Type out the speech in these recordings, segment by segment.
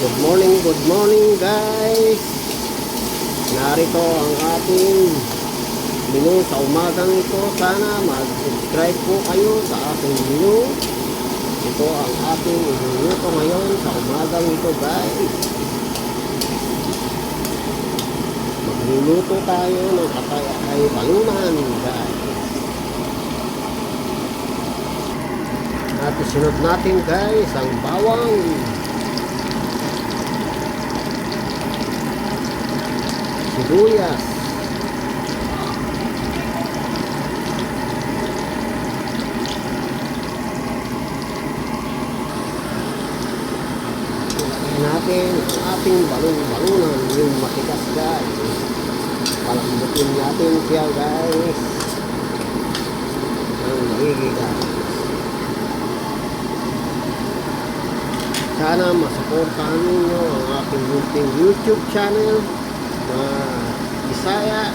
Good morning guys. Narito ang ating menu sa umagang ito. Sana mag-subscribe po kayo sa ating menu. Ito ang ating iluluto ngayon sa umagang ito guys. Magluluto tayo ng atay balunan guys. At isunod natin guys ang bawang, sibuyas, natin ang ating balon-balunan, yung matigas guys. Palambutin natin siya guys ang magigigas. Sana masuportahan ninyo ang aking munting YouTube channel na Bisaya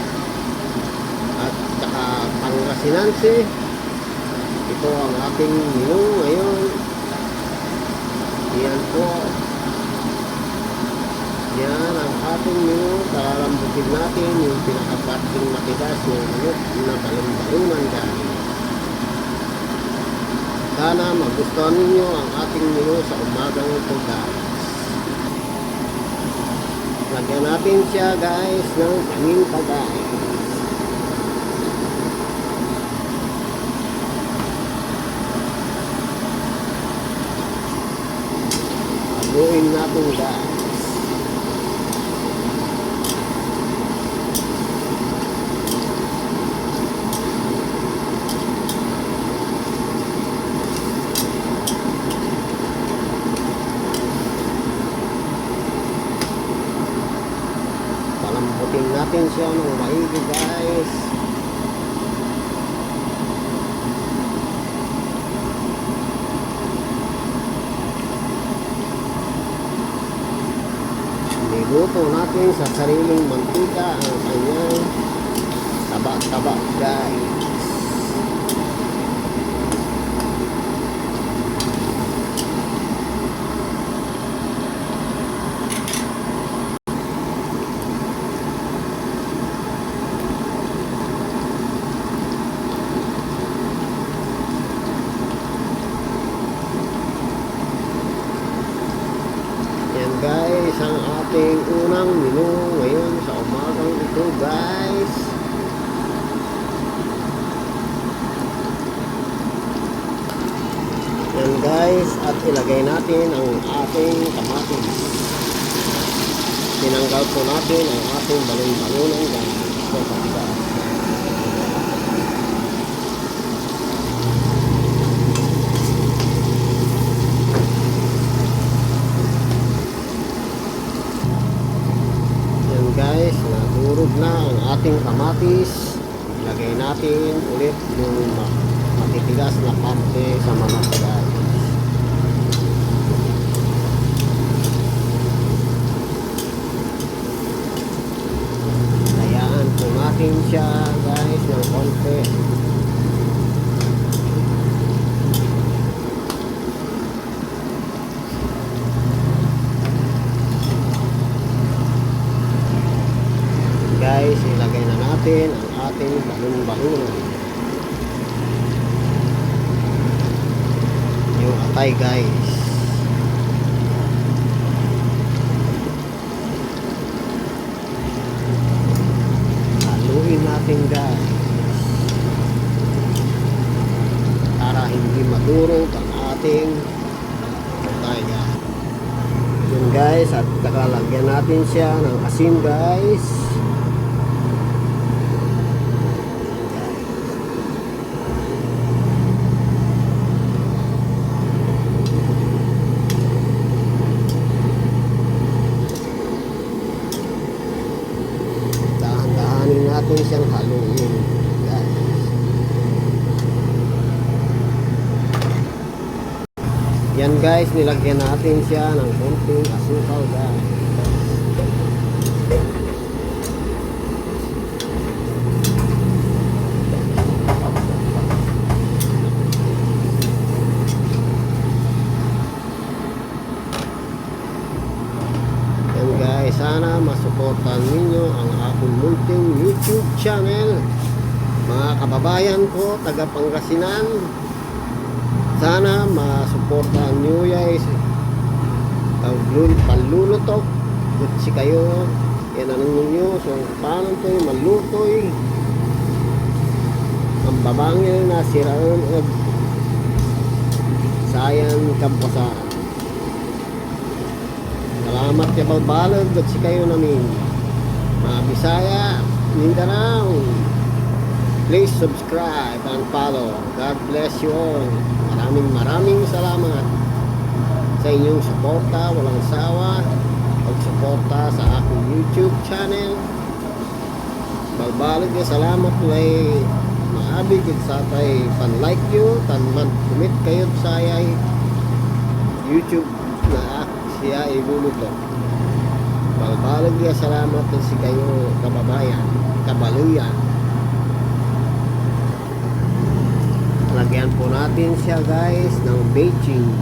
at saka Pangasinanse. Ito ang aking menu ngayon. Yan po. Yan ang ating menu. Talalambutin natin yung pinakaparting matigas yung manok na balon-balunan guys. Sana magustuhan ninyo ang ating menu sa umagang ito guys. Lagyan natin siya guys ng paminta guys. Haluin natin guys. Palambutin natin siya ng maigi guys. Niluto natin sa sariling mantika ang kanyang taba-taba guys. Guys, ang ating unang menu ngayon sa umagang ito guys. Yan guys, at ilagay natin ang ating kamatis. Tinanggal po natin ang ating balon-balunan guys. Guys, nadurog na ang ating kamatis. Ilagay natin ulit yung matitigas na parte sa manok guys. Hayaan po natin siya guys ng konti. Guys, ilagay na natin ang ating balon-balunan. Yung atay guys. Haluin natin guys. Para hindi madurog ang ating atay guys. Yun guys, at nakalagyan natin siya ng asin guys. Natin siyang haluin guys. Yan guys, nilagyan natin siya ng konting asukal guys. masuportahan ninyo ang aking munting YouTube channel. Mga kababayan ko, taga Pangasinan, sana masuportahan nyo guys. Panlulutok, kutsi kayo, yan ang ninyo. So, paano ito malutoy? Ang babangil na siraan at sayan kampasaan. Salamat kay Balbalog at si kayo namin. Mga Bisaya, Mindanao, please subscribe and follow. God bless you all. Maraming salamat sa inyong suporta, walang sawa, pagsuporta sa aking YouTube channel. Balbalog kay salamat kay maabig sa tay pan-like you, tan man-commit kayo sa YouTube na siya iluluto. Balbalog kay salamat si kayo kababayan, kabaluyan. Lagyan po natin siya guys ng Beijing.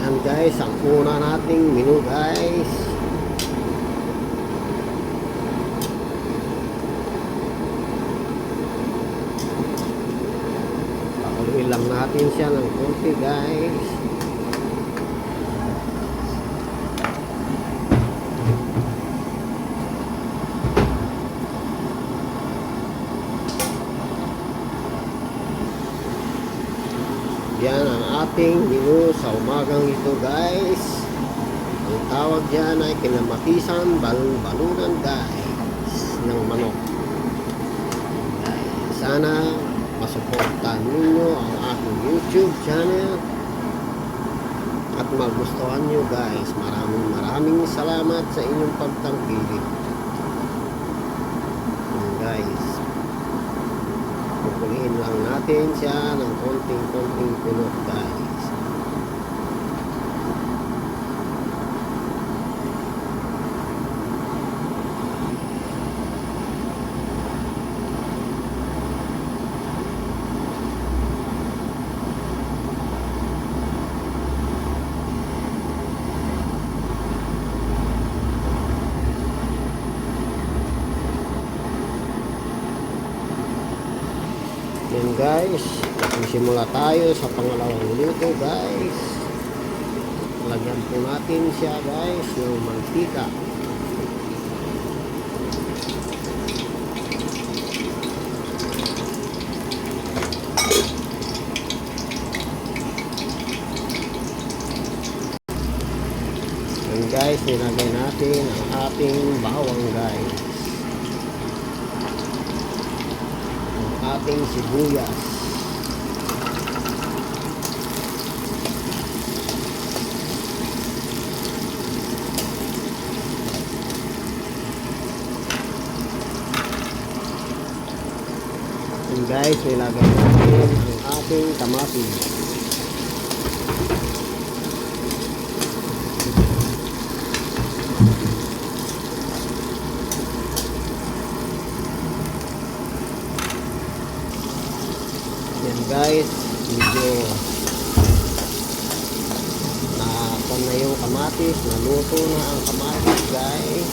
Yan guys, ang una nating menu guys. Pakuloyin lang natin siya ng konti guys. Yan ang ating menu sa umagang ito guys. Ang tawag dyan ay kinamatisan balunan guys ng manok. Guys, sana masuportahan ninyo ang aking YouTube channel at magustuhan nyo guys. Maraming salamat sa inyong pagtangkilik. Guys, pupuliin lang natin siya ng konting kulot guys. Yan guys, magsimula tayo sa pangalawang luto guys. Lagyan po natin siya guys ng mantika. Yan guys, nilagay natin ang ating bawang guys, ating sibuyas, and guys, ilagay natin ang ating kamatis. Yan guys, medyo nakakon na yung kamatis, naluto na ang kamatis guys.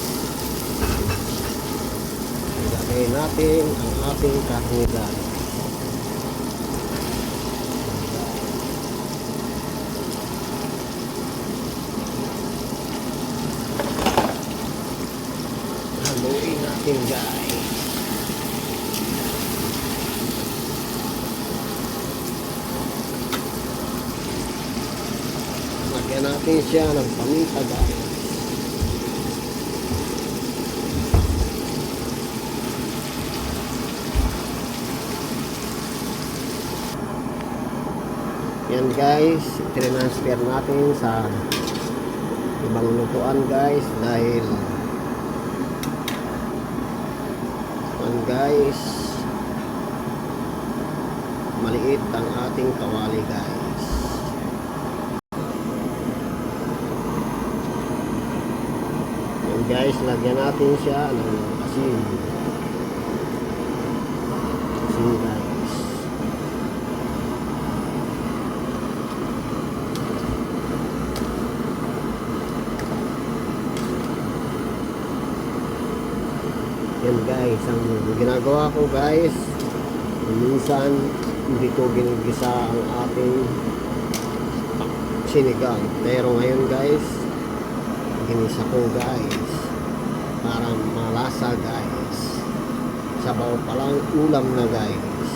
Ilagay natin ang ating karne guys. Haluin natin guys. Lagyan natin siya ng paminta guys. Yan guys, transfer natin sa ibang lutuan guys dahil yan guys, maliit ang ating kawali guys. Yan guys, lagyan natin siya ng asin. Asin guys. Yan guys, ang ginagawa ko guys, minsan hindi ko ginigisa ang ating sinigang. Pero ngayon guys, ginisa ko guys, para malasa guys. Sabaw pa lang ulam na guys.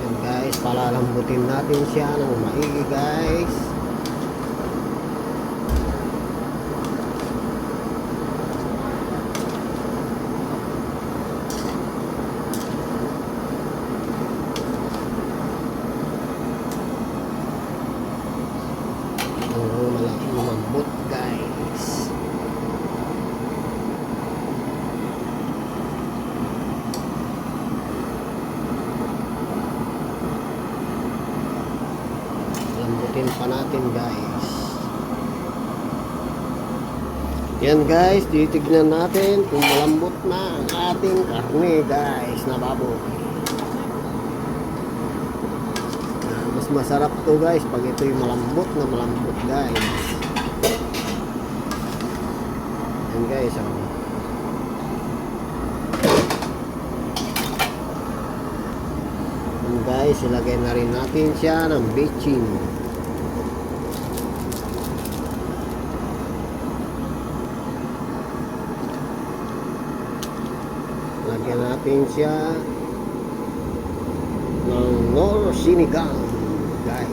Yan guys, palalambutin natin siya ng maigi guys. Lumambot guys. Lambutin pa natin guys. Yan guys, titignan natin kung malambot na ang ating karne guys na baboy. Mas masarap to guys pag ito'y malambot na malambot guys. Yan guys, yan guys, ilagay na rin natin siya ng bitchin. Lagyan natin siya ng nor sinigang guys.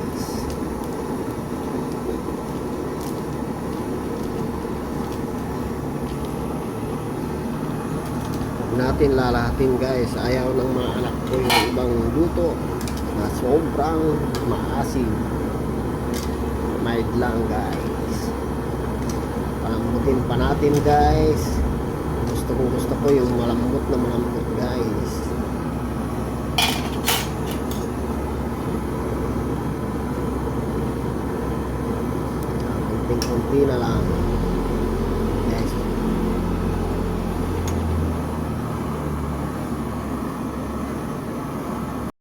Natin lalahatin guys, ayaw ng mga anak ko yung ibang luto na sobrang maasim. Mild lang guys. Palambutin pa natin guys. Gusto ko yung malambot na malambot guys. Konting-konti na lang.